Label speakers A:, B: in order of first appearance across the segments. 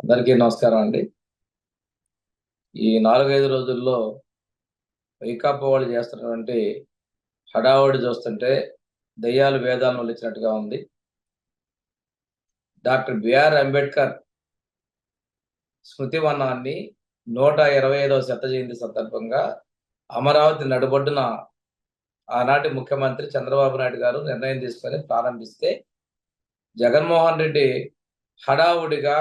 A: అందరికీ నమస్కారం అండి. ఈ 4, 5 రోజుల్లో వైకాపా వాళ్ళు చేస్తున్నటువంటి హడావుడి చూస్తుంటే దెయ్యాలు వేదాలను వల్లించినట్టుగా ఉంది. డాక్టర్ బిఆర్ అంబేద్కర్ స్మృతి వనాన్ని 125వ శత జయంతి సందర్భంగా అమరావతి నడిబొడ్డున ఆనాటి ముఖ్యమంత్రి చంద్రబాబు నాయుడు గారు నిర్ణయం తీసుకొని ప్రారంభిస్తే, జగన్మోహన్ రెడ్డి హడావుడిగా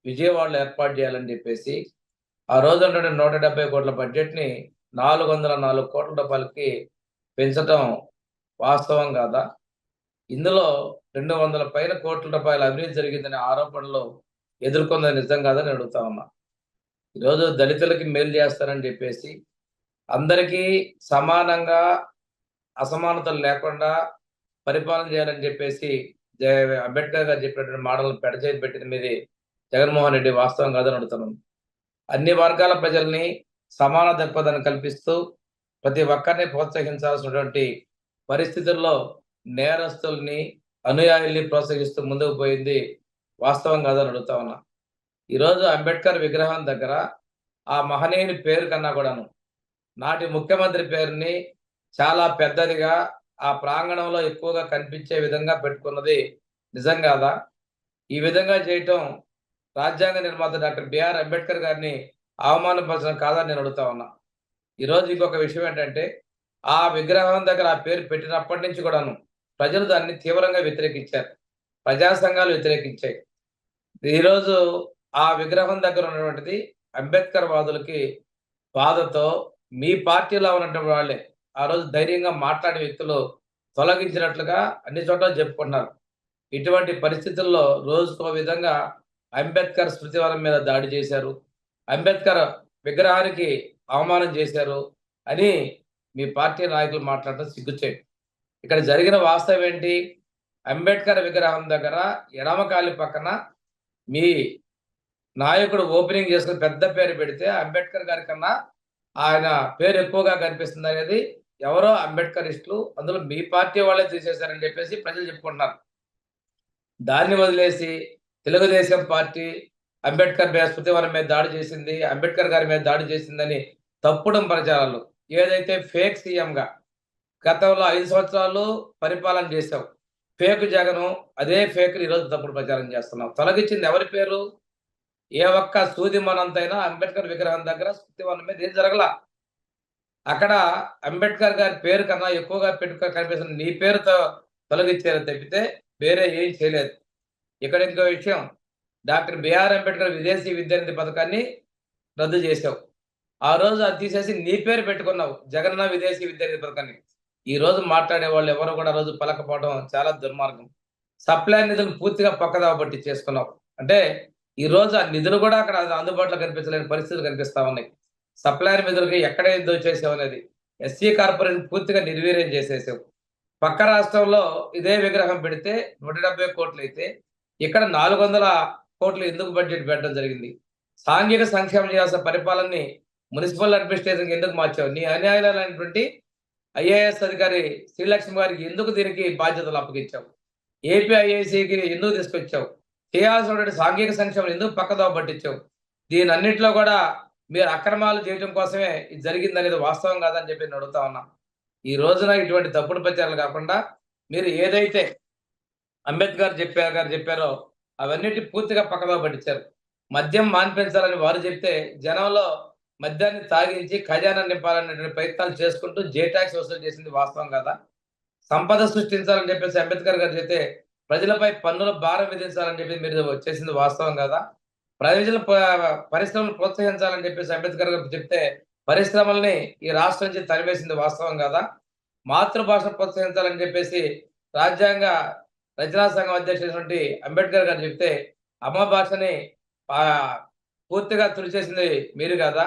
A: విజయవాడలో ఏర్పాటు చేయాలని చెప్పేసి ఆ రోజు ఉన్నటువంటి 170 కోట్ల బడ్జెట్‌ని 404 కోట్ల రూపాయలకి పెంచటం వాస్తవం కాదా? ఇందులో 200 పైన కోట్ల రూపాయల అవినీతి జరిగిందనే ఆరోపణలు ఎదుర్కొన్నది నిజం కాదని అడుగుతా ఉన్నా. ఈరోజు దళితులకి మేలు చేస్తారని చెప్పేసి, అందరికీ సమానంగా అసమానతలు లేకుండా పరిపాలన చేయాలని చెప్పేసి జ అంబేద్కర్ గారు చెప్పినటువంటి మాటలను పెడచేవి పెట్టింది మీది జగన్మోహన్ రెడ్డి వాస్తవం కాదని అడుగుతున్నాను. అన్ని వర్గాల ప్రజల్ని సమాన దృక్పథాన్ని కల్పిస్తూ ప్రతి ఒక్కరిని ప్రోత్సహించాల్సినటువంటి పరిస్థితుల్లో నేరస్తుల్ని, అనుయాయుల్ని ప్రోత్సహిస్తూ ముందుకు పోయింది వాస్తవం కాదని అడుగుతా ఉన్నా. ఈరోజు అంబేద్కర్ విగ్రహం దగ్గర ఆ మహనీయుని పేరు కన్నా కూడాను నాటి ముఖ్యమంత్రి పేరుని చాలా పెద్దదిగా ఆ ప్రాంగణంలో ఎక్కువగా కనిపించే విధంగా పెట్టుకున్నది నిజం కాదా? ఈ విధంగా చేయటం రాజ్యాంగ నిర్మాత డాక్టర్ బిఆర్ అంబేద్కర్ గారిని అవమానపరచడం కాదని నేను అడుగుతా ఉన్నా. ఈరోజు ఇంకొక విషయం ఏంటంటే, ఆ విగ్రహం దగ్గర ఆ పేరు పెట్టినప్పటి నుంచి కూడాను ప్రజలు దాన్ని తీవ్రంగా వ్యతిరేకించారు. ప్రజా సంఘాలు వ్యతిరేకించాయి. ఈరోజు ఆ విగ్రహం దగ్గర ఉన్నటువంటిది అంబేద్కర్ వాదులకి బాధతో మీ పార్టీలో ఉన్నటువంటి వాళ్ళే ఆ రోజు ధైర్యంగా మాట్లాడే వ్యక్తులు తొలగించినట్లుగా అన్ని చోట్ల చెప్పుకుంటున్నారు. ఇటువంటి పరిస్థితుల్లో రోజుకో విధంగా అంబేద్కర్ స్మృతివనం మీద దాడి చేశారు. అంబేద్కర్ విగ్రహానికి అవమానం చేశారు అని మీ పార్టీ నాయకులు మాట్లాడటం సిగ్గుచేటు. ఇక్కడ జరిగిన వాస్తవం ఏంటి? అంబేద్కర్ విగ్రహం దగ్గర ఎడమ కాలి పక్కన మీ నాయకుడు ఓపెనింగ్ చేసుకొని పెద్ద పేరు పెడితే అంబేద్కర్ గారి కన్నా ఆయన పేరు ఎక్కువగా కనిపిస్తుందనేది ఎవరో అంబేద్కరిస్టులు, అందులో మీ పార్టీ వాళ్ళే తీసేశారని చెప్పేసి ప్రజలు చెప్పుకుంటున్నారు. దాన్ని వదిలేసి తెలుగుదేశం పార్టీ అంబేద్కర్ స్మృతివనం మీద దాడి చేసింది, అంబేద్కర్ గారి మీద దాడి చేసిందని తప్పుడు ప్రచారాలు, ఏదైతే ఫేక్ సీఎంగా గతంలో 5 సంవత్సరాలు పరిపాలన చేశావు. ఫేక్ జగను, అదే ఫేక్‌ని ఈరోజు తప్పుడు ప్రచారం చేస్తున్నావు. తొలగించింది ఎవరి పేరు? ఏ ఒక్క సూది మనంతైనా అంబేద్కర్ విగ్రహం దగ్గర స్మృతివనం మీద ఏం జరగలా. అక్కడ అంబేద్కర్ గారి పేరు కన్నా ఎక్కువగా కనిపిస్తున్న నీ పేరుతో తొలగించారు తప్పితే వేరే ఏం చేయలేదు. ఇక్కడ ఇంకో విషయం, డాక్టర్ బిఆర్ అంబేద్కర్ విదేశీ విద్యానిధి పథకాన్ని రద్దు చేశావు. ఆ రోజు అది తీసేసి నీ పేరు పెట్టుకున్నావు. జగనన్న విదేశీ విద్యానిధి పథకాన్ని. ఈ రోజు మాట్లాడే వాళ్ళు ఎవరు కూడా ఆ రోజు పలకపోవడం చాలా దుర్మార్గం. సప్లై నిధులు పూర్తిగా పక్కదోవ పట్టించేసుకున్నావు. అంటే ఈ రోజు ఆ నిధులు కూడా అక్కడ అందుబాటులో కనిపించలేని పరిస్థితులు కనిపిస్తా ఉన్నాయి. సప్లైయర్ నిధులకి ఎక్కడ దోచేసావనేది. ఎస్సీ కార్పొరేషన్ పూర్తిగా నిర్వీర్యం చేసేసావు. పక్క రాష్ట్రంలో ఇదే విగ్రహం పెడితే 170 కోట్లయితే ఇక్కడ 400 కోట్లు ఎందుకు బడ్జెట్ పెట్టడం జరిగింది? సాంఘిక సంక్షేమ చేయాల్సిన పరిపాలనని మున్సిపల్ అడ్మినిస్ట్రేషన్‌కి ఎందుకు మార్చావు? నీ అనుయాయులైనటువంటి ఐఏఎస్ అధికారి శ్రీలక్ష్మి గారికి ఎందుకు దీనికి బాధ్యతలు అప్పగించావు? ఏపీ ఐఐసీకి ఎందుకు తీసుకొచ్చావు? చేయాల్సినటువంటి సాంఘిక సంక్షేమం ఎందుకు పక్కదోవ పట్టించావు? దీనన్నిట్లో కూడా మీరు అక్రమాలు చేయటం కోసమే ఇది జరిగిందనేది వాస్తవం కాదని చెప్పి నేను అడుగుతా ఉన్నా. ఈ రోజున ఇటువంటి తప్పుడు ప్రచారాలు కాకుండా మీరు ఏదైతే అంబేద్కర్ చెప్పారో అవన్నిటిని పూర్తిగా పక్కదోవ పట్టించారు. మద్యం మాన్పించాలని వారు చెప్తే జనంలో మద్యాన్ని తాగించి ఖజానా నింపాలనేటువంటి ప్రయత్నాలు చేసుకుంటూ జే టాక్స్ వసూలు చేసింది వాస్తవం కాదా? సంపద సృష్టించాలని చెప్పేసి అంబేద్కర్ గారు చెప్తే ప్రజలపై పన్నుల భారం విధించాలని చెప్పి మీరు చేసింది వాస్తవం కాదా? ప్రజల పరిశ్రమలు ప్రోత్సహించాలని చెప్పేసి అంబేద్కర్ గారు చెప్తే పరిశ్రమల్ని ఈ రాష్ట్రం నుంచి తరిమేసింది వాస్తవం కాదా? మాతృభాషను ప్రోత్సహించాలని చెప్పేసి రాజ్యాంగ రచనా సంఘం అధ్యక్షుడైనటువంటి అంబేద్కర్ గారు చెప్తే అమ్మ భాషని ఆహ్, పూర్తిగా తుడిచేసింది మీరు కాదా?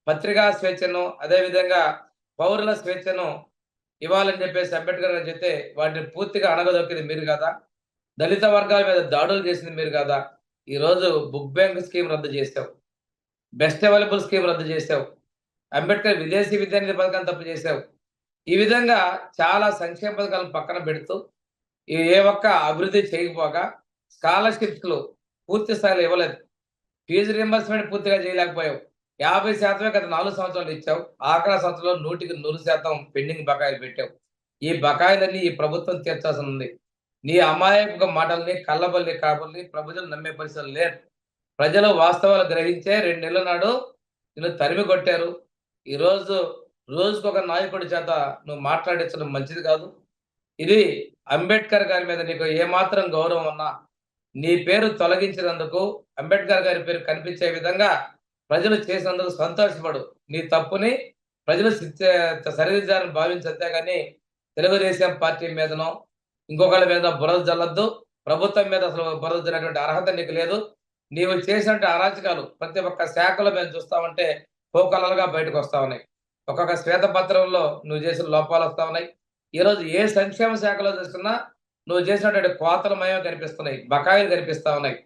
A: పత్రికా స్వేచ్ఛను, అదే విధంగా పౌరుల స్వేచ్ఛను ఇవ్వాలని చెప్పేసి అంబేద్కర్ గారు చెప్తే వాటిని పూర్తిగా అణగదొక్కింది మీరు కాదా? దళిత వర్గాల మీద దాడులు చేసింది మీరు కాదా? ఈరోజు బుక్ బ్యాంక్ స్కీమ్ రద్దు చేసావు. బెస్ట్ అవైలబుల్ స్కీమ్ రద్దు చేసావు. అంబేద్కర్ విదేశీ విద్యానిధి పథకాన్ని తప్పు చేసావు. ఈ విధంగా చాలా సంక్షేమ పథకాలను పక్కన పెడుతూ ఏ ఒక్క అభివృద్ధి చేయకపోగా స్కాలర్‌షిప్స్‌లు పూర్తి స్థాయిలో ఇవ్వలేదు. ఫీజు రీయింబర్స్‌మెంట్ పూర్తిగా చేయలేకపోయావు. 50% గత 4 సంవత్సరాలు ఇచ్చావు. ఆఖరి సంవత్సరంలో 100% పెండింగ్ బకాయిలు పెట్టావు. ఈ బకాయిలన్నీ ఈ ప్రభుత్వం తీర్చాల్సి ఉంది. నీ అమాయకపు మాటల్ని, కల్లబొల్లి కాబుల్ని ప్రజలు నమ్మే పరిస్థితులు లేరు. ప్రజలు వాస్తవాలు గ్రహించే 2 నెలల నాడు నిన్ను తరిమి కొట్టారు. ఈరోజు రోజుకొక నాయకుడి చేత నువ్వు మాట్లాడించడం మంచిది కాదు. ఇది అంబేద్కర్ గారి మీద నీకు ఏమాత్రం గౌరవం ఉన్నా, నీ పేరు తొలగించినందుకు, అంబేద్కర్ గారి పేరు కనిపించే విధంగా ప్రజలు చేసినందుకు సంతోషపడు. నీ తప్పుని ప్రజలు సరిదిద్దారని భావించు అంతేగాని తెలుగుదేశం పార్టీ మీదనో, ఇంకొకళ్ళ మీద బురద జల్లొద్దు. ప్రభుత్వం మీద అసలు బురద జల్లేటువంటి అర్హత నీకు లేదు. నీవు చేసినటువంటి అరాచకాలు ప్రతి ఒక్క శాఖలో మేము చూస్తా ఉంటే కోకొల్లలుగా బయటకొస్తా ఉన్నాయి. ఒక్కొక్క శ్వేతపత్రంలో నువ్వు చేసిన లోపాలొస్తా ఉన్నాయి. ఈరోజు ఏ సంక్షేమ శాఖలో చూసుకున్నా నువ్వు చేసినటువంటి కోతలమయం కనిపిస్తున్నాయి. బకాయిలు కనిపిస్తా ఉన్నాయి.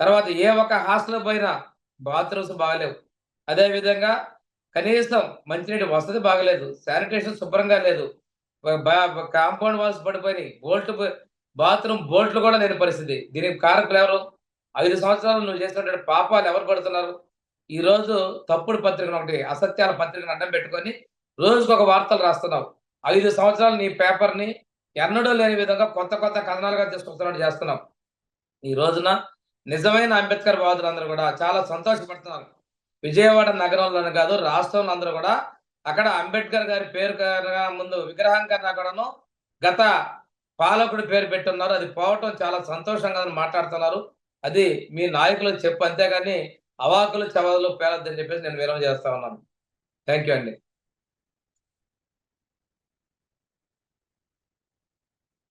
A: తర్వాత ఏ ఒక్క హాస్టల్‌కి పోయినా బాత్రూమ్స్ బాగాలేవు. అదే విధంగా కనీసం మంచినీటి వసతి బాగలేదు. శానిటేషన్ శుభ్రంగా లేదు. కాంపౌండ్ వాల్స్ పడిపోయినాయి. బాత్రూమ్ బోల్ట్‌లు కూడా లేని పరిస్థితి. దీనికి కారకులెవరు? 5 సంవత్సరాలు నువ్వు చేసినటువంటి పాపాలు ఎవరు పడుతున్నారు? ఈరోజు తప్పుడు పత్రికనొకటి, అసత్యాల పత్రికను అడ్డం పెట్టుకొని రోజుకొక వార్తలు రాస్తున్నావు. 5 సంవత్సరాలు నీ పేపర్‌ని ఎన్నడూ లేని విధంగా కొత్త కొత్త కథనాలుగా తీసుకొస్తున్నట్టు చేస్తున్నావు. ఈ రోజున నిజమైన అంబేద్కర్ వాదులందరూ కూడా చాలా సంతోషపడుతున్నారు. విజయవాడ నగరంలోనే కాదు, రాష్ట్రంలో అందరూ కూడా అక్కడ అంబేద్కర్ గారి పేరు కన్నా ముందు విగ్రహం కన్నా కూడాను గత పాలకుడి పేరు పెట్టున్నారు. అది పోవటం చాలా సంతోషంగా ఉందని మాట్లాడుతున్నారు. అది మీ నాయకులకు చెప్పు అంతేగాని అవాకులు చవదలు పేలొద్దని చెప్పేసి నేను వినవి చేస్తా ఉన్నాను. థాంక్ యూ అండి.